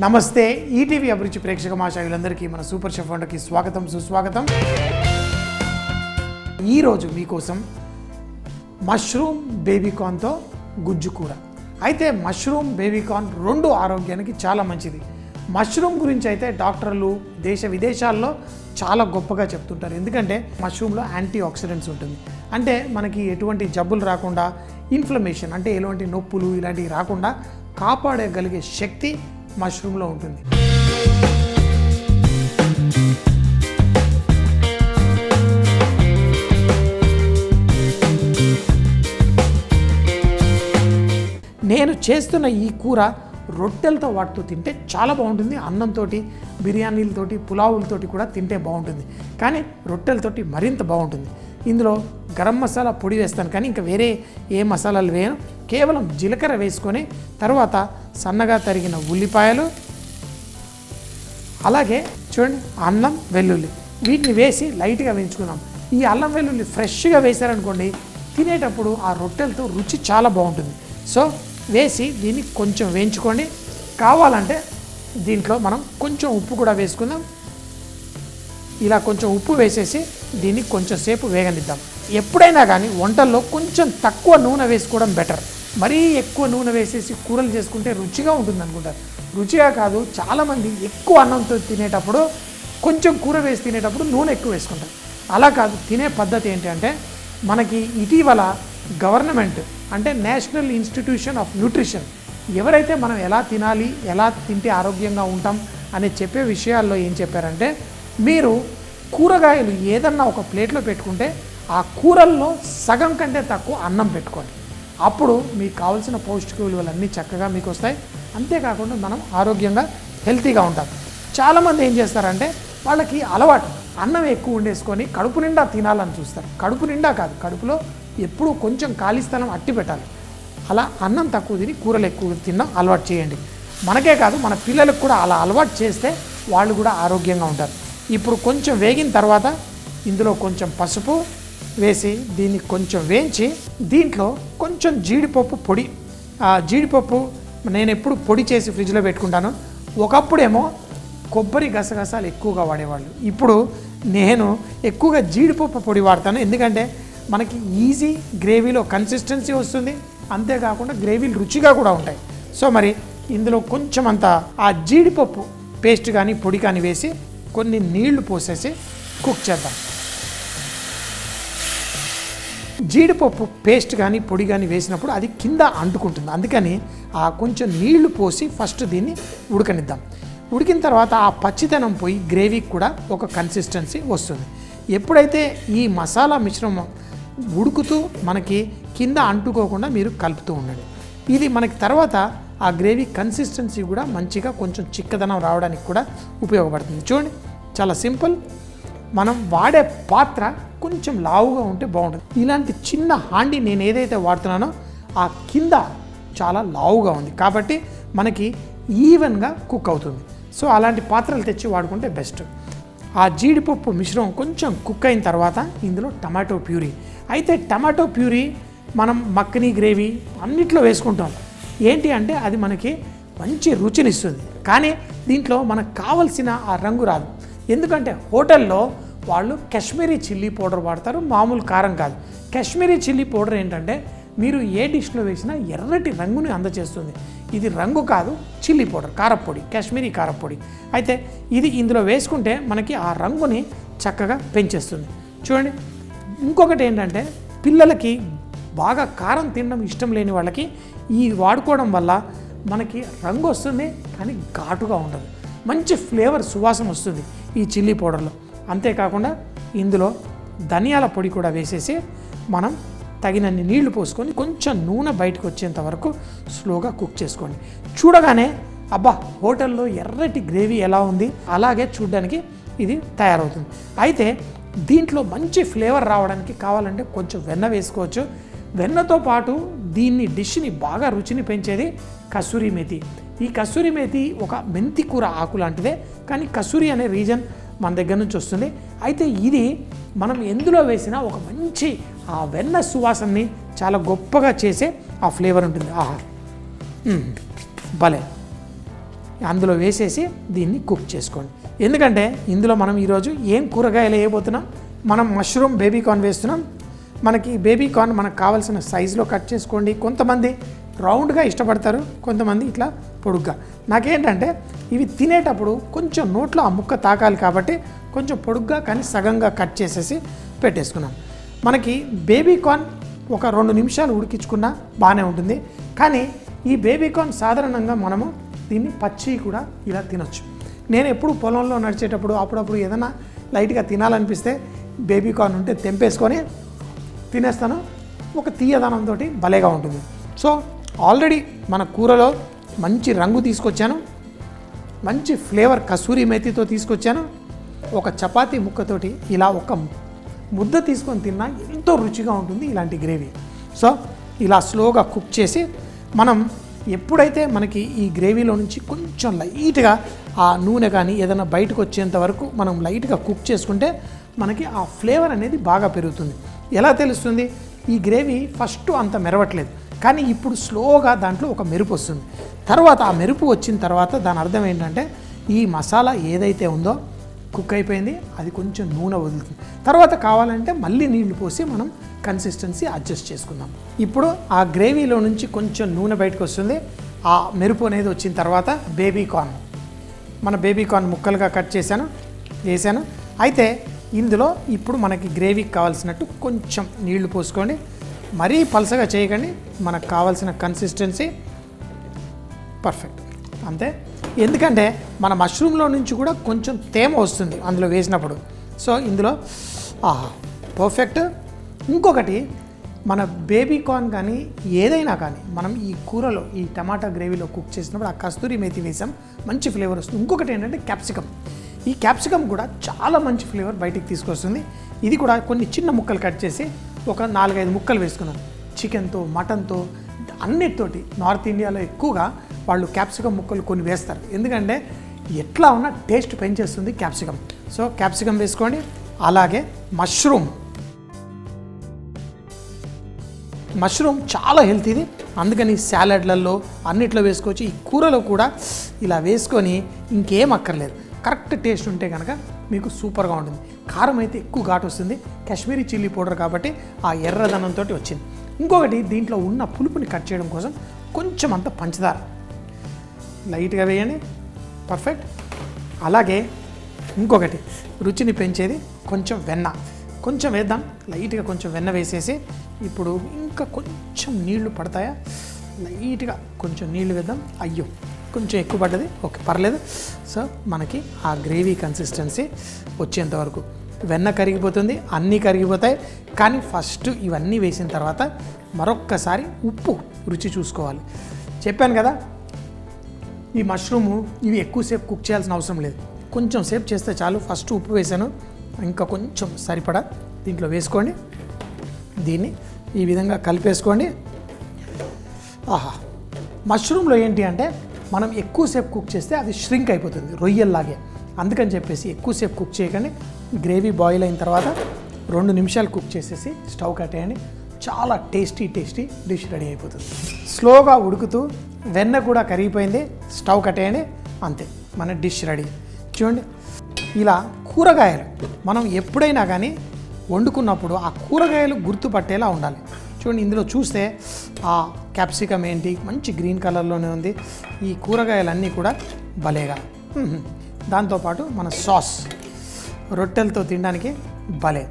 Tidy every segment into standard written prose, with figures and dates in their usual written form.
నమస్తే ఈటీవీ అభిరుచి ప్రేక్షక మహాశయులందరికీ మన సూపర్ షెఫ్ వంటకి స్వాగతం సుస్వాగతం. ఈరోజు మీకోసం మష్రూమ్ బేబీకార్న్తో గుజ్జు కూర. అయితే మష్రూమ్ బేబీకార్న్ రెండు ఆరోగ్యానికి చాలా మంచిది. మష్రూమ్ గురించి అయితే డాక్టర్లు దేశ విదేశాల్లో చాలా గొప్పగా చెప్తుంటారు. ఎందుకంటే మష్రూమ్లో యాంటీ ఆక్సిడెంట్స్ ఉంటుంది. అంటే మనకి ఎటువంటి జబ్బులు రాకుండా, ఇన్ఫ్లమేషన్ అంటే ఎలాంటి నొప్పులు ఇలాంటివి రాకుండా కాపాడగలిగే శక్తి మష్రూమ్లో ఉంటుంది. నేను చేస్తున్న ఈ కూర రొట్టెలతో వాటితో తింటే చాలా బాగుంటుంది. అన్నంతో, బిర్యానీలతోటి, పులావులతోటి కూడా తింటే బాగుంటుంది. కానీ రొట్టెలతోటి మరింత బాగుంటుంది. ఇందులో గరం మసాలా పొడి వేస్తాను, కానీ ఇంకా వేరే ఏ మసాలాలు వేయను. కేవలం జీలకర్ర వేసుకొని తర్వాత సన్నగా తరిగిన ఉల్లిపాయలు, అలాగే చూడండి అల్లం వెల్లుల్లి వీటిని వేసి లైట్గా వేయించుకున్నాం. ఈ అల్లం వెల్లుల్లి ఫ్రెష్గా వేశారనుకోండి, తినేటప్పుడు ఆ రొట్టెలతో రుచి చాలా బాగుంటుంది. సో వేసి దీన్ని కొంచెం వేయించుకోండి. కావాలంటే దీంట్లో మనం కొంచెం ఉప్పు కూడా వేసుకుందాం. ఇలా కొంచెం ఉప్పు వేసేసి దీన్ని కొంచెం సేపు వేగనిద్దాం. ఎప్పుడైనా కానీ వంటల్లో కొంచెం తక్కువ నూనె వేసుకోవడం బెటర్. మరీ ఎక్కువ నూనె వేసేసి కూరలు చేసుకుంటే రుచిగా ఉంటుంది అనుకుంటారు. రుచిగా కాదు, చాలామంది ఎక్కువ అన్నంతో తినేటప్పుడు కొంచెం కూర వేసి తినేటప్పుడు నూనె ఎక్కువ వేసుకుంటారు. అలా కాదు, తినే పద్ధతి ఏంటంటే మనకి ఇటీవల గవర్నమెంట్ అంటే నేషనల్ ఇన్స్టిట్యూషన్ ఆఫ్ న్యూట్రిషన్ ఎవరైతే మనం ఎలా తినాలి, ఎలా తింటే ఆరోగ్యంగా ఉంటాం అని చెప్పే విషయాల్లో ఏం చెప్పారంటే, మీరు కూరగాయలు ఏదన్నా ఒక ప్లేట్లో పెట్టుకుంటే ఆ కూరల్లో సగం కంటే తక్కువ అన్నం పెట్టుకోండి. అప్పుడు మీకు కావాల్సిన పౌష్టిక విలువలన్నీ చక్కగా మీకు వస్తాయి. అంతేకాకుండా మనం ఆరోగ్యంగా హెల్తీగా ఉంటాం. చాలామంది ఏం చేస్తారంటే వాళ్ళకి అలవాటు అన్నం ఎక్కువ వండేసుకొని కడుపు నిండా తినాలని చూస్తారు. కడుపు నిండా కాదు, కడుపులో ఎప్పుడూ కొంచెం ఖాళీ స్థలం అట్టి పెట్టాలి. అలా అన్నం తక్కువ తిని కూరలు ఎక్కువ తినడం అలవాటు చేయండి. మనకే కాదు, మన పిల్లలకు కూడా అలా అలవాటు చేస్తే వాళ్ళు కూడా ఆరోగ్యంగా ఉంటారు. ఇప్పుడు కొంచెం వేగిన తర్వాత ఇందులో కొంచెం పసుపు వేసి దీన్ని కొంచెం వేయించి దీంట్లో కొంచెం జీడిపప్పు పొడి. జీడిపప్పు నేను ఎప్పుడు పొడి చేసి ఫ్రిడ్జ్లో పెట్టుకుంటాను. ఒకప్పుడేమో కొబ్బరి గసగసాలు ఎక్కువగా వాడేవాళ్ళు. ఇప్పుడు నేను ఎక్కువగా జీడిపప్పు పొడి వాడతాను. ఎందుకంటే మనకి ఈజీ గ్రేవీలో కన్సిస్టెన్సీ వస్తుంది, అంతేకాకుండా గ్రేవీలు రుచిగా కూడా ఉంటాయి. సో మరి ఇందులో కొంచెం అంత ఆ జీడిపప్పు పేస్ట్ కానీ పొడి కానీ వేసి కొన్ని నీళ్లు పోసేసి కుక్ చేద్దాం. జీడిపప్పు పేస్ట్ కానీ పొడి కానీ వేసినప్పుడు అది కింద అంటుకుంటుంది. అందుకని ఆ కొంచెం నీళ్లు పోసి ఫస్ట్ దీన్ని ఉడకనిద్దాం. ఉడికిన తర్వాత ఆ పచ్చిదనం పోయి గ్రేవీకి కూడా ఒక కన్సిస్టెన్సీ వస్తుంది. ఎప్పుడైతే ఈ మసాలా మిశ్రమం ఉడుకుతూ మనకి కింద అంటుకోకుండా మీరు కలుపుతూ ఉండండి. ఇది మనకి తర్వాత ఆ గ్రేవీ కన్సిస్టెన్సీ కూడా మంచిగా కొంచెం చిక్కదనం రావడానికి కూడా ఉపయోగపడుతుంది. చూడండి, చాలా సింపుల్. మనం వాడే పాత్ర కొంచెం లావుగా ఉంటే బాగుంటుంది. ఇలాంటి చిన్న హాండి నేను ఏదైతే వాడుతున్నానో ఆ కింద చాలా లావుగా ఉంది కాబట్టి మనకి ఈవెన్గా కుక్ అవుతుంది. సో అలాంటి పాత్రలు తెచ్చి వాడుకుంటే బెస్ట్. ఆ జీడిపప్పు మిశ్రమం కొంచెం కుక్ అయిన తర్వాత ఇందులో టమాటో ప్యూరీ. అయితే టమాటో ప్యూరీ మనం మక్కనీ గ్రేవీ అన్నిట్లో వేసుకుంటాం. ఏంటి అంటే అది మనకి మంచి రుచినిస్తుంది. కానీ దీంట్లో మనకు కావలసిన ఆ రంగు రాదు. ఎందుకంటే హోటల్లో వాళ్ళు కాశ్మీరీ చిల్లీ పౌడర్ వాడతారు, మామూలు కారం కాదు. కాశ్మీరీ చిల్లీ పౌడర్ ఏంటంటే మీరు ఏ డిష్లో వేసినా ఎర్రటి రంగుని అందచేస్తుంది. ఇది రంగు కాదు, చిల్లీ పౌడర్, కారప్పొడి, కాశ్మీరీ కారప్పొడి. అయితే ఇది ఇందులో వేసుకుంటే మనకి ఆ రంగుని చక్కగా పెంచేస్తుంది. చూడండి, ఇంకొకటి ఏంటంటే పిల్లలకి బాగా కారం తినడం ఇష్టం లేని వాళ్ళకి ఈ వాడుకోవడం వల్ల మనకి రంగు వస్తుంది, కానీ ఘాటుగా ఉండదు. మంచి ఫ్లేవర్, సువాసన వస్తుంది ఈ చిల్లీ పౌడర్లో. అంతేకాకుండా ఇందులో ధనియాల పొడి కూడా వేసేసి మనం తగినన్ని నీళ్లు పోసుకొని కొంచెం నూనె బయటకు వచ్చేంత వరకు స్లోగా కుక్ చేసుకోండి. చూడగానే అబ్బా హోటల్లో ఎర్రటి గ్రేవీ ఎలా ఉంది అలాగే చూడడానికి ఇది తయారవుతుంది. అయితే దీంట్లో మంచి ఫ్లేవర్ రావడానికి కావాలంటే కొంచెం వెన్న వేసుకోవచ్చు. వెన్నతో పాటు దీన్ని డిష్ని బాగా రుచిని పెంచేది కసూరి మేతి. ఈ కసూరి మేతి ఒక మెంతి కూర ఆకు లాంటిదే, కానీ కసూరి అనే రీజన్ మన దగ్గర నుంచి వస్తుంది. అయితే ఇది మనం ఎందులో వేసినా ఒక మంచి ఆ వెన్న సువాసనని చాలా గొప్పగా చేసే ఆ ఫ్లేవర్ ఉంటుంది. ఆహా భలే అందులో వేసేసి దీన్ని కుక్ చేసుకోండి. ఎందుకంటే ఇందులో మనం ఈరోజు ఏం కూరగాయలు వేయబోతున్నాం, మనం మష్రూమ్ బేబీకార్న్ వేస్తున్నాం. మనకి బేబీకార్న్ మనకు కావాల్సిన సైజులో కట్ చేసుకోండి. కొంతమంది రౌండ్గా ఇష్టపడతారు, కొంతమంది ఇట్లా పొడుగ్గా. నాకేంటంటే ఇవి తినేటప్పుడు కొంచెం నోట్లో ఆ ముక్క తాకాలి కాబట్టి కొంచెం పొడుగ్గా కానీ సగంగా కట్ చేసేసి పెట్టేసుకున్నాను. మనకి బేబీకార్న్ ఒక 2 నిమిషాలు ఉడికించుకున్నా బాగానే ఉంటుంది. కానీ ఈ బేబీకార్న్ సాధారణంగా మనము దీన్ని పచ్చి కూడా ఇలా తినొచ్చు. నేను ఎప్పుడు పొలంలో నడిచేటప్పుడు అప్పుడప్పుడు ఏదైనా లైట్గా తినాలనిపిస్తే బేబీకార్న్ ఉంటే తెంపేసుకొని తినేస్తాను. ఒక తీయదనంతో భలేగా ఉంటుంది. సో ఆల్రెడీ మన కూరలో మంచి రంగు తీసుకొచ్చాను, మంచి ఫ్లేవర్ కసూరి మేతితో తీసుకొచ్చాను. ఒక చపాతీ ముక్కతోటి ఇలా ఒక ముద్ద తీసుకొని తిన్నా ఎంతో రుచిగా ఉంటుంది ఇలాంటి గ్రేవీ. సో ఇలా స్లోగా కుక్ చేసి మనం ఎప్పుడైతే మనకి ఈ గ్రేవీలో నుంచి కొంచెం లైట్గా ఆ నూనె కానీ ఏదైనా బయటకు వచ్చేంత వరకు మనం లైట్గా కుక్ చేసుకుంటే మనకి ఆ ఫ్లేవర్ అనేది బాగా పెరుగుతుంది. ఎలా తెలుస్తుంది? ఈ గ్రేవీ ఫస్ట్ అంత మెరవట్లేదు, కానీ ఇప్పుడు స్లోగా దాంట్లో ఒక మెరుపు వస్తుంది. తర్వాత ఆ మెరుపు వచ్చిన తర్వాత దాని అర్థం ఏంటంటే ఈ మసాలా ఏదైతే ఉందో కుక్ అయిపోయింది, అది కొంచెం నూనె వదులుతుంది. తర్వాత కావాలంటే మళ్ళీ నీళ్లు పోసి మనం కన్సిస్టెన్సీ అడ్జస్ట్ చేసుకుందాం. ఇప్పుడు ఆ గ్రేవీలో నుంచి కొంచెం నూనె బయటకు వస్తుంది. ఆ మెరుపు అనేది వచ్చిన తర్వాత మన బేబీకార్న్ ముక్కలుగా కట్ చేశాను, వేసాను. అయితే ఇందులో ఇప్పుడు మనకి గ్రేవీకి కావాల్సినట్టు కొంచెం నీళ్లు పోసుకోండి. మరీ పలసగా చేయకండి, మనకు కావాల్సిన కన్సిస్టెన్సీ పర్ఫెక్ట్ అంతే. ఎందుకంటే మన మష్రూమ్లో నుంచి కూడా కొంచెం తేమ వస్తుంది అందులో వేసినప్పుడు. సో ఇందులో పర్ఫెక్ట్. ఇంకొకటి, మన బేబీకార్న్ కానీ ఏదైనా కానీ మనం ఈ కూరలో ఈ టమాటా గ్రేవీలో కుక్ చేసినప్పుడు ఆ కస్తూరి మేతి వేసాం, మంచి ఫ్లేవర్ వస్తుంది. ఇంకొకటి ఏంటంటే క్యాప్సికమ్. ఈ క్యాప్సికమ్ కూడా చాలా మంచి ఫ్లేవర్ బయటికి తీసుకొస్తుంది. ఇది కూడా కొన్ని చిన్న ముక్కలు కట్ చేసి ఒక 4-5 ముక్కలు వేసుకున్నాం. చికెన్తో, మటన్తో, అన్నిటితోటి. నార్త్ ఇండియాలో ఎక్కువగా వాళ్ళు క్యాప్సికమ్ ముక్కలు కొన్ని వేస్తారు, ఎందుకంటే ఎట్లా ఉన్నా టేస్ట్ పెంచేస్తుంది క్యాప్సికమ్. సో క్యాప్సికమ్ వేసుకోండి. అలాగే మష్రూమ్ చాలా హెల్తీది, అందుకని సాలడ్లలో అన్నిట్లో వేసుకోవచ్చు. ఈ కూరలో కూడా ఇలా వేసుకొని ఇంకేం అక్కర్లేదు. కరెక్ట్ టేస్ట్ ఉంటే కనుక మీకు సూపర్గా ఉంటుంది. కారం అయితే ఎక్కువ ఘాటు వస్తుంది, కాశ్మీరీ చిల్లీ పౌడర్ కాబట్టి ఆ ఎర్రదనంతో వచ్చింది. ఇంకొకటి, దీంట్లో ఉన్న పులుపుని కట్ చేయడం కోసం కొంచెం అంత పంచదార లైట్గా వేయండి, పర్ఫెక్ట్. అలాగే ఇంకొకటి రుచిని పెంచేది కొంచెం వెన్న, కొంచెం వేద్దాం. లైట్గా కొంచెం వెన్న వేసేసి ఇప్పుడు ఇంకా కొంచెం నీళ్లు పడతాయా, లైట్గా కొంచెం నీళ్లు వేద్దాం. అయ్యో కొంచెం ఎక్కువ పడ్డది, ఓకే పర్లేదు. సో మనకి ఆ గ్రేవీ కన్సిస్టెన్సీ వచ్చేంత వరకు వెన్న కరిగిపోతుంది, అన్నీ కరిగిపోతాయి. కానీ ఫస్ట్ ఇవన్నీ వేసిన తర్వాత మరొక్కసారి ఉప్పు రుచి చూసుకోవాలి. చెప్పాను కదా, ఈ మష్రూము ఇవి ఎక్కువసేపు కుక్ చేయాల్సిన అవసరం లేదు, కొంచెం సేపు చేస్తే చాలు. ఫస్ట్ ఉప్పు వేసాను, ఇంకా కొంచెం సరిపడా దీంట్లో వేసుకోండి. దీన్ని ఈ విధంగా కలిపేసుకోండి. మష్రూమ్లో ఏంటి అంటే మనం ఎక్కువసేపు కుక్ చేస్తే అది ష్రింక్ అయిపోతుంది రొయ్యల్లాగే. అందుకని చెప్పేసి ఎక్కువసేపు కుక్ చేయకండి. గ్రేవీ బాయిల్ అయిన తర్వాత 2 నిమిషాలు కుక్ చేసేసి స్టవ్ కట్టేయండి. చాలా టేస్టీ డిష్ రెడీ అయిపోతుంది. స్లోగా ఉడుకుతూ వెన్న కూడా కరిగిపోయింది, స్టవ్ కట్టేయండి. అంతే, మన డిష్ రెడీ. చూడండి, ఇలా కూరగాయలు మనం ఎప్పుడైనా కానీ వండుకున్నప్పుడు ఆ కూరగాయలు గుర్తుపట్టేలా ఉండాలి. చూడండి, ఇందులో చూస్తే ఆ క్యాప్సికమ్ ఏంటి మంచి గ్రీన్ కలర్లోనే ఉంది. ఈ కూరగాయలన్నీ కూడా భలేగా. దాంతోపాటు మన సాస్ రొట్టెలతో తినడానికి భలే.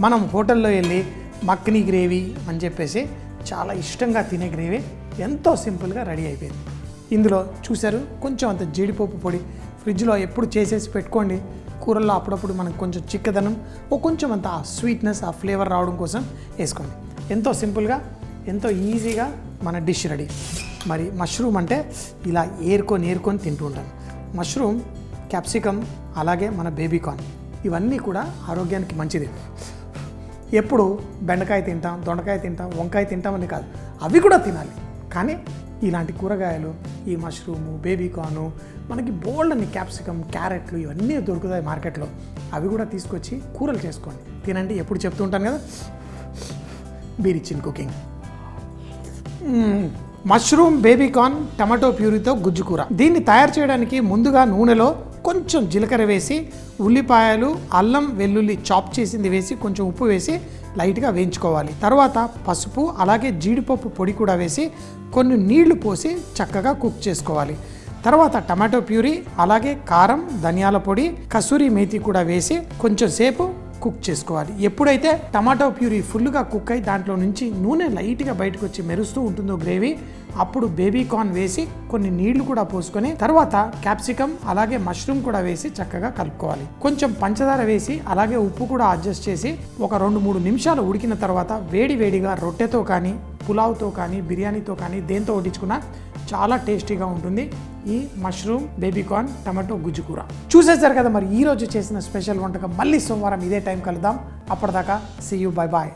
మనం హోటల్లో వెళ్ళి మక్ని గ్రేవీ అని చెప్పేసి చాలా ఇష్టంగా తినే గ్రేవీ ఎంతో సింపుల్గా రెడీ అయిపోయింది. ఇందులో చూశారు కొంచెం అంత జీడిపప్పు పొడి ఫ్రిడ్జ్లో ఎప్పుడు చేసేసి పెట్టుకోండి. కూరల్లో అప్పుడప్పుడు మనకు కొంచెం చిక్కదనం, కొంచెం అంత ఆ స్వీట్నెస్, ఆ ఫ్లేవర్ రావడం కోసం వేసుకోండి. ఎంతో సింపుల్గా, ఎంతో ఈజీగా మన డిష్ రెడీ. మరి మష్రూమ్ అంటే ఇలా ఏరుకొని తింటూ ఉంటాను. మష్రూమ్, క్యాప్సికమ్, అలాగే మన బేబీకార్న్ ఇవన్నీ కూడా ఆరోగ్యానికి మంచిది. ఎప్పుడు బెండకాయ తింటాం, దొండకాయ తింటాం, వంకాయ తింటామని కాదు, అవి కూడా తినాలి. కానీ ఇలాంటి కూరగాయలు, ఈ మష్రూము, బేబీకార్ను, మనకి బోల్డ్ అన్ని క్యాప్సికమ్, క్యారెట్లు ఇవన్నీ దొరుకుతాయి మార్కెట్లో. అవి కూడా తీసుకొచ్చి కూరలు చేసుకోండి, తినండి. ఎప్పుడు చెప్తూ ఉంటాను కదా, be rich in cooking. Mushroom baby corn tomato ప్యూరీతో గుజ్జు కూర. దీన్ని తయారు చేయడానికి ముందుగా నూనెలో కొంచెం జీలకర్ర వేసి ఉల్లిపాయలు అల్లం వెల్లుల్లి చాప్ చేసింది వేసి కొంచెం ఉప్పు వేసి లైట్గా వేయించుకోవాలి. తర్వాత పసుపు అలాగే జీడిపప్పు పొడి కూడా వేసి కొన్ని నీళ్లు పోసి చక్కగా కుక్ చేసుకోవాలి. తర్వాత టమాటో ప్యూరీ అలాగే కారం ధనియాల పొడి కసూరి మేతి కూడా వేసి కొంచెం సేపు కుక్ చేసుకోవాలి. ఎప్పుడైతే టమాటో ప్యూరీ ఫుల్గా కుక్ అయి దాంట్లో నుంచి నూనె లైట్గా బయటకు వచ్చి మెరుస్తూ ఉంటుందో గ్రేవీ, అప్పుడు బేబీకార్న్ వేసి కొన్ని నీళ్లు కూడా పోసుకొని తర్వాత క్యాప్సికమ్ అలాగే మష్రూమ్ కూడా వేసి చక్కగా కలుపుకోవాలి. కొంచెం పంచదార వేసి అలాగే ఉప్పు కూడా అడ్జస్ట్ చేసి ఒక 2-3 నిమిషాలు ఉడికిన తర్వాత వేడివేడిగా రొట్టెతో కానీ పులావ్తో కానీ బిర్యానీతో కానీ దేంతో వడ్డించుకున్నా చాలా టేస్టీగా ఉంటుంది ఈ మష్రూమ్ బేబీకార్న్ టమాటో గుజ్జు కూర. చూసేసారు కదా మరి ఈ రోజు చేసిన స్పెషల్ వంటకం. మళ్ళీ సోమవారం ఇదే టైం కలుద్దాం. అప్పటిదాకా సీ యూ, బై బాయ్.